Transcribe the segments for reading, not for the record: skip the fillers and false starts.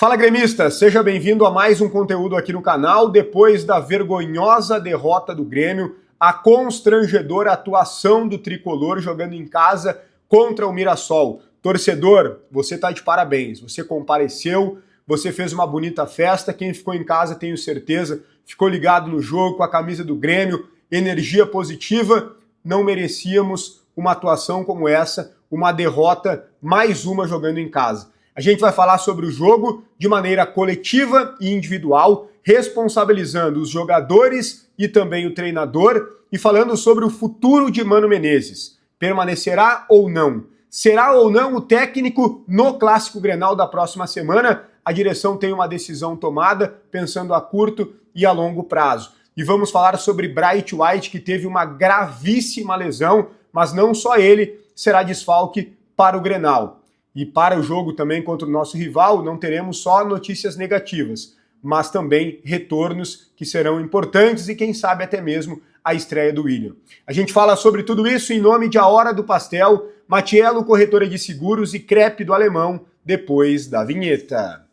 Fala, gremista! Seja bem-vindo a mais um conteúdo aqui no canal. Depois da vergonhosa derrota do Grêmio, a constrangedora atuação do Tricolor jogando em casa contra o Mirassol. Torcedor, você tá de parabéns. Você compareceu, você fez uma bonita festa. Quem ficou em casa, tenho certeza, ficou ligado no jogo com a camisa do Grêmio, energia positiva. Não merecíamos uma atuação como essa, uma derrota, mais uma jogando em casa. A gente vai falar sobre o jogo de maneira coletiva e individual, responsabilizando os jogadores e também o treinador e falando sobre o futuro de Mano Menezes. Permanecerá ou não? Será ou não o técnico no Clássico Grenal da próxima semana? A direção tem uma decisão tomada, pensando a curto e a longo prazo. E vamos falar sobre Bright White, que teve uma gravíssima lesão, mas não só ele será desfalque para o Grenal. E para o jogo também contra o nosso rival, não teremos só notícias negativas, mas também retornos que serão importantes e quem sabe até mesmo a estreia do William. A gente fala sobre tudo isso em nome de A Hora do Pastel, Matiello Corretora de Seguros e Crepe do Alemão, depois da vinheta.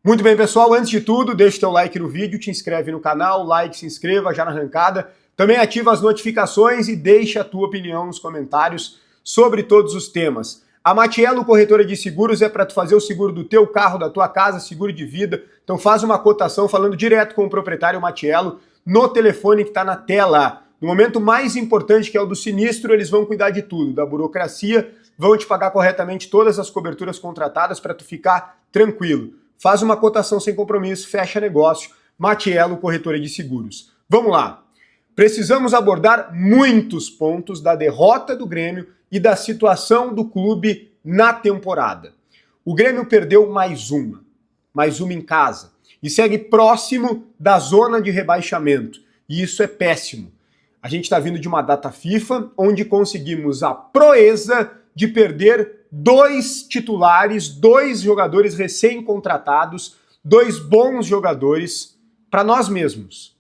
Muito bem, pessoal, antes de tudo, deixa o teu like no vídeo, te inscreve no canal, like, se inscreva já na arrancada. Também ativa as notificações e deixa a tua opinião nos comentários sobre todos os temas. A Matiello Corretora de Seguros é para tu fazer o seguro do teu carro, da tua casa, seguro de vida. Então faz uma cotação falando direto com o proprietário Matiello no telefone que está na tela. No momento mais importante, que é o do sinistro, eles vão cuidar de tudo, da burocracia, vão te pagar corretamente todas as coberturas contratadas para tu ficar tranquilo. Faz uma cotação sem compromisso, fecha negócio. Matiello Corretora de Seguros. Vamos lá. Precisamos abordar muitos pontos da derrota do Grêmio e da situação do clube na temporada. O Grêmio perdeu mais uma em casa, e segue próximo da zona de rebaixamento, e isso é péssimo. A gente está vindo de uma data FIFA, onde conseguimos a proeza de perder dois titulares, dois jogadores recém-contratados, dois bons jogadores para nós mesmos.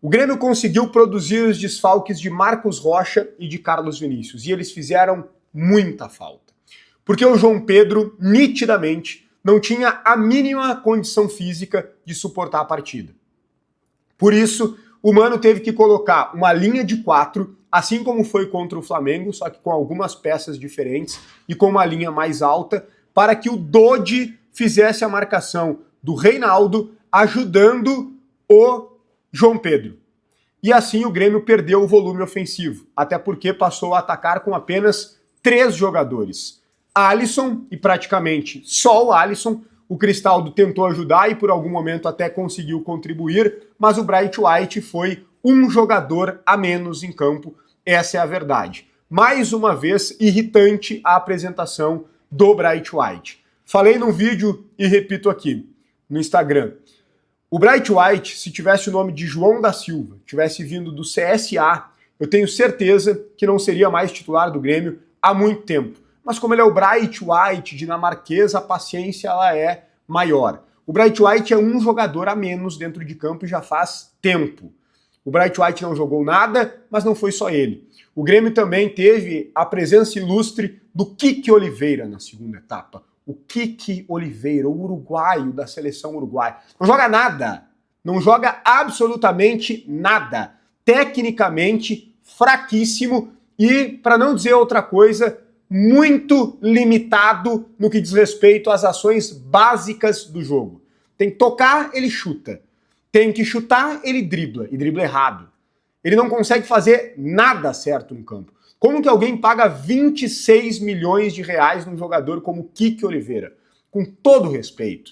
O Grêmio conseguiu produzir os desfalques de Marcos Rocha e de Carlos Vinícius, e eles fizeram muita falta. Porque o João Pedro, nitidamente, não tinha a mínima condição física de suportar a partida. Por isso, o Mano teve que colocar uma linha de 4, assim como foi contra o Flamengo, só que com algumas peças diferentes e com uma linha mais alta, para que o Dodi fizesse a marcação do Reinaldo, ajudando o João Pedro. E assim o Grêmio perdeu o volume ofensivo, até porque passou a atacar com apenas 3 jogadores. Alisson, e praticamente só o Alisson. O Cristaldo tentou ajudar e por algum momento até conseguiu contribuir, mas o Bright White foi um jogador a menos em campo, essa é a verdade. Mais uma vez, irritante a apresentação do Bright White. Falei num vídeo e repito aqui, no Instagram. O Bright White, se tivesse o nome de João da Silva, tivesse vindo do CSA, eu tenho certeza que não seria mais titular do Grêmio há muito tempo. Mas como ele é o Bright White dinamarquês, a paciência ela é maior. O Bright White é um jogador a menos dentro de campo e já faz tempo. O Bright White não jogou nada, mas não foi só ele. O Grêmio também teve a presença ilustre do Kiki Oliveira na segunda etapa. O Kiki Oliveira, o uruguaio da seleção uruguaia. Não joga nada. Não joga absolutamente nada. Tecnicamente, fraquíssimo e, para não dizer outra coisa, muito limitado no que diz respeito às ações básicas do jogo. Tem que tocar, ele chuta. Tem que chutar, ele dribla. E dribla errado. Ele não consegue fazer nada certo no campo. Como que alguém paga 26 milhões de reais num jogador como Kiki Oliveira? Com todo respeito.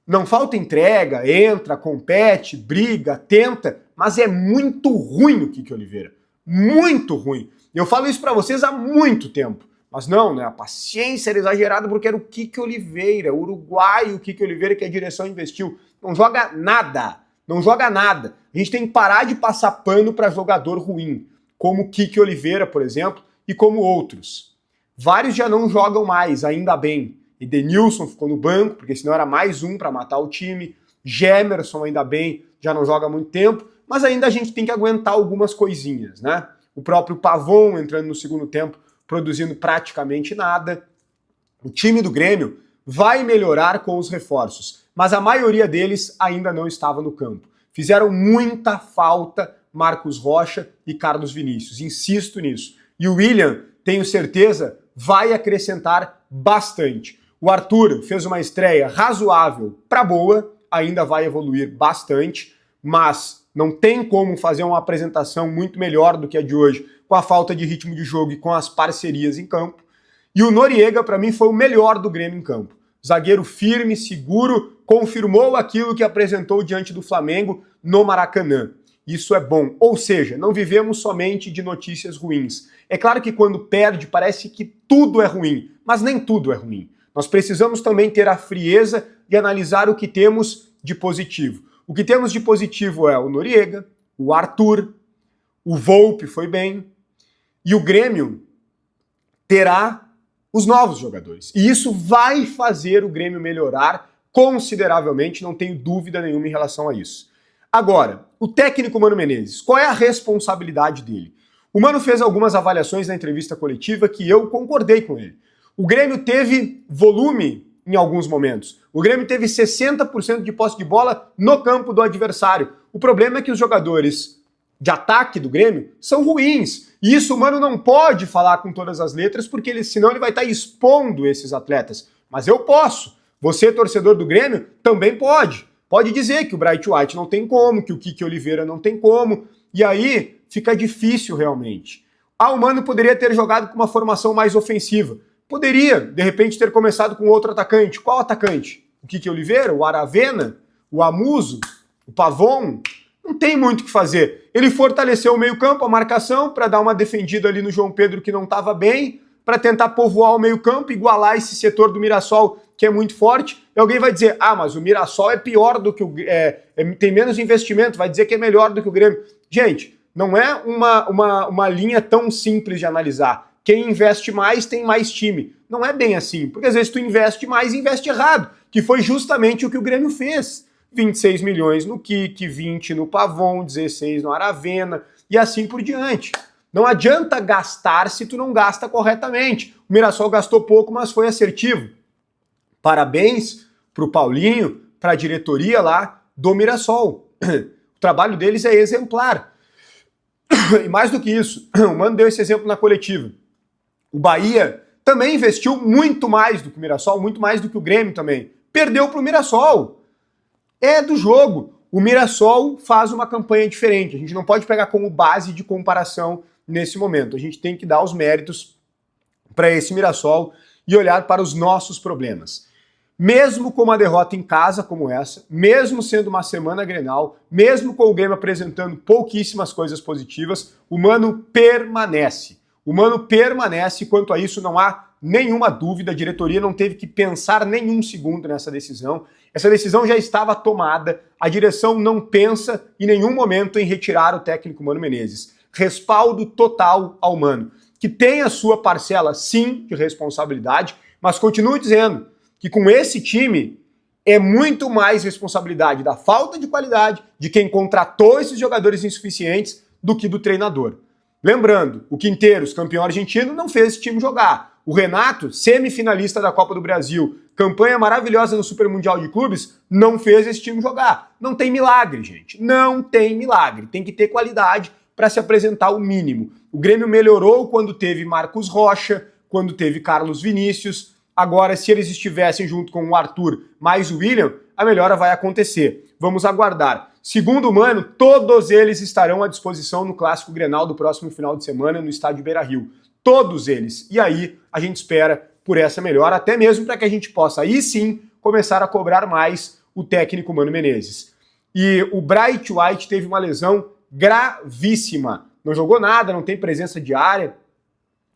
Não falta entrega, entra, compete, briga, tenta, mas é muito ruim o Kiki Oliveira. Muito ruim. Eu falo isso pra vocês há muito tempo. Mas não, né? A paciência era exagerada porque era o Kiki Oliveira, o uruguaio Kiki Oliveira que a direção investiu. Não joga nada. Não joga nada. A gente tem que parar de passar pano para jogador ruim, como Kiki Oliveira, por exemplo, e como outros. Vários já não jogam mais, ainda bem. Edenilson ficou no banco, porque senão era mais um para matar o time. Gemerson, ainda bem, já não joga há muito tempo, mas ainda a gente tem que aguentar algumas coisinhas, né? O o próprio Pavon entrando no segundo tempo, produzindo praticamente nada. O time do Grêmio vai melhorar com os reforços, mas a maioria deles ainda não estava no campo. Fizeram muita falta Marcos Rocha e Carlos Vinícius, insisto nisso. E o William, tenho certeza, vai acrescentar bastante. O Arthur fez uma estreia razoável para boa, ainda vai evoluir bastante, mas não tem como fazer uma apresentação muito melhor do que a de hoje, com a falta de ritmo de jogo e com as parcerias em campo. E o Noriega, para mim, foi o melhor do Grêmio em campo. Zagueiro firme, seguro, confirmou aquilo que apresentou diante do Flamengo no Maracanã. Isso é bom. Ou seja, não vivemos somente de notícias ruins. É claro que quando perde parece que tudo é ruim, mas nem tudo é ruim. Nós precisamos também ter a frieza de analisar o que temos de positivo. O que temos de positivo é o Noriega, o Arthur, o Volpi foi bem, e o Grêmio terá os novos jogadores. E isso vai fazer o Grêmio melhorar consideravelmente, não tenho dúvida nenhuma em relação a isso. Agora, o técnico Mano Menezes, qual é a responsabilidade dele? O Mano fez algumas avaliações na entrevista coletiva que eu concordei com ele. O Grêmio teve volume em alguns momentos. O Grêmio teve 60% de posse de bola no campo do adversário. O problema é que os jogadores de ataque do Grêmio são ruins. E isso o Mano não pode falar com todas as letras, porque senão ele vai estar expondo esses atletas. Mas eu posso. Você, torcedor do Grêmio, também pode. Pode dizer que o Bright White não tem como, que o Kiki Oliveira não tem como. E aí fica difícil realmente. O Mano poderia ter jogado com uma formação mais ofensiva. Poderia, de repente, ter começado com outro atacante. Qual atacante? O Kiki Oliveira? O Aravena? O Amuso? O Pavon? Não tem muito o que fazer. Ele fortaleceu o meio-campo, a marcação, para dar uma defendida ali no João Pedro que não estava bem, para tentar povoar o meio-campo, igualar esse setor do Mirassol, que é muito forte. E alguém vai dizer, mas o Mirassol é pior do que o tem menos investimento, vai dizer que é melhor do que o Grêmio. Gente, não é uma linha tão simples de analisar. Quem investe mais tem mais time. Não é bem assim, porque às vezes tu investe mais e investe errado, que foi justamente o que o Grêmio fez. 26 milhões no Kiki, 20 no Pavon, 16 no Aravena e assim por diante. Não adianta gastar se tu não gasta corretamente. O Mirassol gastou pouco, mas foi assertivo. Parabéns para o Paulinho, para a diretoria lá do Mirassol. O trabalho deles é exemplar. E mais do que isso, o Mano deu esse exemplo na coletiva. O Bahia também investiu muito mais do que o Mirassol, muito mais do que o Grêmio também. Perdeu para o Mirassol. É do jogo. O Mirassol faz uma campanha diferente. A gente não pode pegar como base de comparação nesse momento. A gente tem que dar os méritos para esse Mirassol e olhar para os nossos problemas. Mesmo com uma derrota em casa como essa, mesmo sendo uma semana Grenal, mesmo com o Grêmio apresentando pouquíssimas coisas positivas, o Mano permanece. O Mano permanece, quanto a isso não há nenhuma dúvida, a diretoria não teve que pensar nenhum segundo nessa decisão. Essa decisão já estava tomada, a direção não pensa em nenhum momento em retirar o técnico Mano Menezes. Respaldo total ao Mano, que tem a sua parcela, sim, de responsabilidade, mas continuo dizendo que com esse time é muito mais responsabilidade da falta de qualidade de quem contratou esses jogadores insuficientes do que do treinador. Lembrando, o Quinteiros, campeão argentino, não fez esse time jogar. O Renato, semifinalista da Copa do Brasil, campanha maravilhosa no Super Mundial de Clubes, não fez esse time jogar. Não tem milagre, gente. Não tem milagre. Tem que ter qualidade para se apresentar o mínimo. O Grêmio melhorou quando teve Marcos Rocha, quando teve Carlos Vinícius. Agora, se eles estivessem junto com o Arthur mais o William, a melhora vai acontecer. Vamos aguardar. Segundo o Mano, todos eles estarão à disposição no Clássico Grenal do próximo final de semana no estádio Beira-Rio. Todos eles. E aí, a gente espera por essa melhora, até mesmo para que a gente possa, aí sim, começar a cobrar mais o técnico Mano Menezes. E o Bright White teve uma lesão gravíssima. Não jogou nada, não tem presença diária,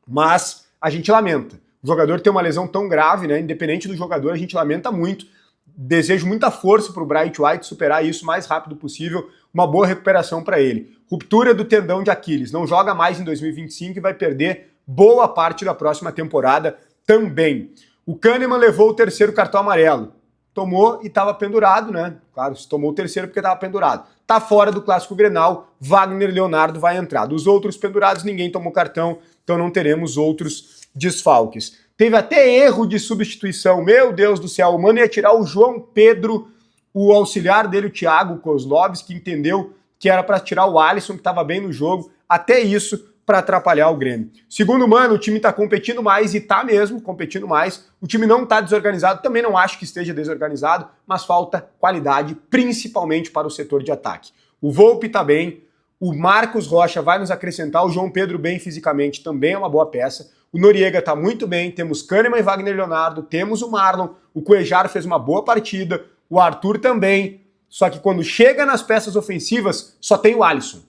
mas a gente lamenta. O jogador tem uma lesão tão grave, né? Independente do jogador, a gente lamenta muito. Desejo muita força para o Bright White superar isso o mais rápido possível. Uma boa recuperação para ele. Ruptura do tendão de Aquiles. Não joga mais em 2025 e vai perder boa parte da próxima temporada também. O Kahneman levou o terceiro cartão amarelo. tomou e estava pendurado, né? Claro, se tomou o terceiro porque estava pendurado. Tá fora do Clássico Grenal, Wagner Leonardo vai entrar. Dos outros pendurados, ninguém tomou cartão, então não teremos outros desfalques. Teve até erro de substituição, meu Deus do céu, o Mano ia tirar o João Pedro, o auxiliar dele, o Thiago Kozlovski, que entendeu que era para tirar o Alisson, que estava bem no jogo, até isso para atrapalhar o Grêmio. Segundo o Mano, o time está competindo mais, e tá mesmo competindo mais. O time não está desorganizado, também não acho que esteja desorganizado, mas falta qualidade, principalmente para o setor de ataque. O Volpi está bem, o Marcos Rocha vai nos acrescentar, o João Pedro bem fisicamente também é uma boa peça, o Noriega está muito bem, temos Kahneman e Wagner Leonardo, temos o Marlon, o Cuejar fez uma boa partida, o Arthur também, só que quando chega nas peças ofensivas, só tem o Alisson.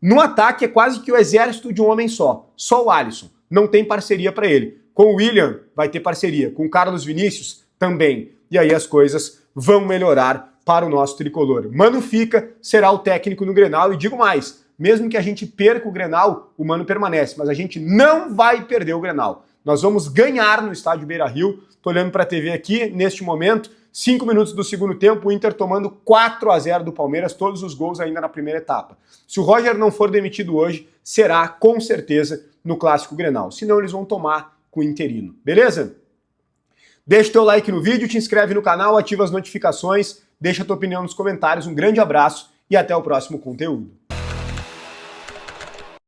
No ataque é quase que o exército de um homem só o Alisson, não tem parceria para ele. Com o William vai ter parceria, com o Carlos Vinícius também, e aí as coisas vão melhorar para o nosso tricolor. Mano fica, será o técnico no Grenal, e digo mais, mesmo que a gente perca o Grenal, o Mano permanece, mas a gente não vai perder o Grenal. Nós vamos ganhar no estádio Beira-Rio, tô olhando para a TV aqui, neste momento, 5 minutos do segundo tempo, o Inter tomando 4-0 do Palmeiras, todos os gols ainda na primeira etapa. Se o Roger não for demitido hoje, será com certeza no Clássico Grenal, senão eles vão tomar com o interino, beleza? Deixa o teu like no vídeo, te inscreve no canal, ativa as notificações, deixa a tua opinião nos comentários, um grande abraço e até o próximo conteúdo.